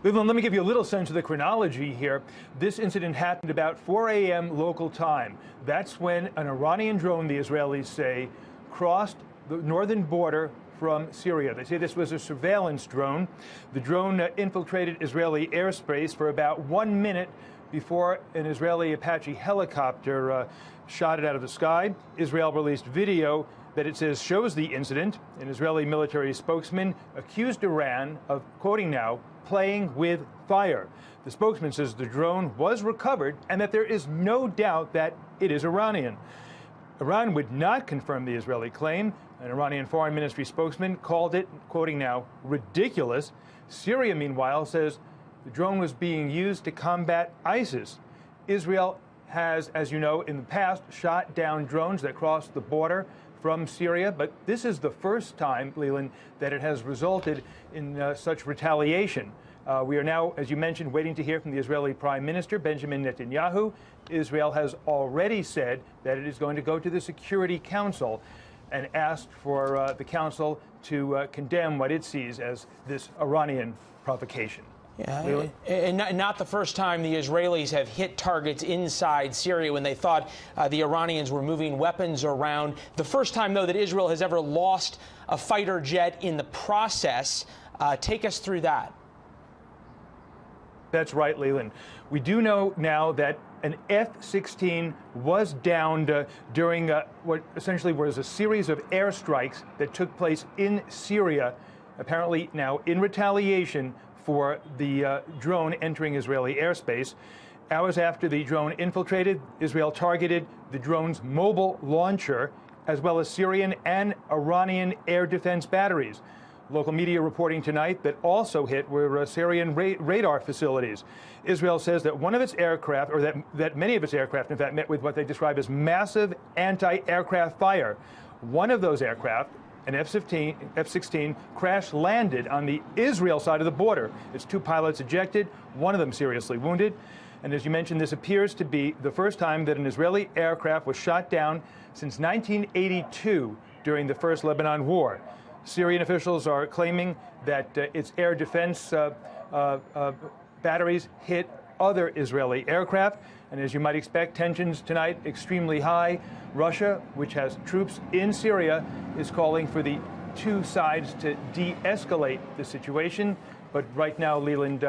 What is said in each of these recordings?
Leland, let me give you a little sense of the chronology here. This incident happened about 4 a.m. local time. That's when an Iranian drone, the Israelis say, crossed the northern border from Syria. They say this was a surveillance drone. The drone infiltrated Israeli airspace for about 1 minute before an Israeli Apache helicopter shot it out of the sky. Israel released video that it says shows the incident. An Israeli military spokesman accused Iran of, quoting now, playing with fire. The spokesman says the drone was recovered and that there is no doubt that it is Iranian. Iran would not confirm the Israeli claim. An Iranian foreign ministry spokesman called it, quoting now, ridiculous. Syria, meanwhile, says the drone was being used to combat ISIS. Israel has, as you know, in the past shot down drones that crossed the border from Syria, but this is the first time, Leland, that it has resulted in such retaliation. We are now, as you mentioned, waiting to hear from the Israeli Prime Minister, Benjamin Netanyahu. Israel has already said that it is going to go to the Security Council and asked for the Council to condemn what it sees as this Iranian provocation. Yeah, and not the first time the Israelis have hit targets inside Syria when they thought the Iranians were moving weapons around. The first time, though, that Israel has ever lost a fighter jet in the process. Take us through that. That's right, Leland. We do know now that an F-16 was downed during what essentially was a series of airstrikes that took place in Syria, apparently now in retaliation for the drone entering Israeli airspace. Hours after the drone infiltrated, Israel targeted the drone's mobile launcher, as well as Syrian and Iranian air defense batteries. Local media reporting tonight that also hit were Syrian radar facilities. Israel says that one of its aircraft, or that many of its aircraft, in fact, met with what they describe as massive anti-aircraft fire. One of those aircraft, an F-16, crash-landed on the Israel side of the border. Its two pilots ejected, one of them seriously wounded. And as you mentioned, this appears to be the first time that an Israeli aircraft was shot down since 1982 during the First Lebanon War. Syrian officials are claiming that its air defense batteries hit other Israeli aircraft. And as you might expect, tensions tonight extremely high. Russia, which has troops in Syria, is calling for the two sides to de-escalate the situation. But right now, Leland,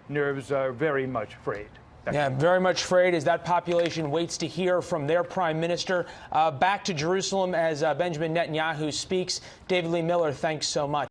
nerves are very much frayed. Yeah, very much afraid as that population waits to hear from their prime minister. Back to Jerusalem as Benjamin Netanyahu speaks. David Lee Miller, thanks so much.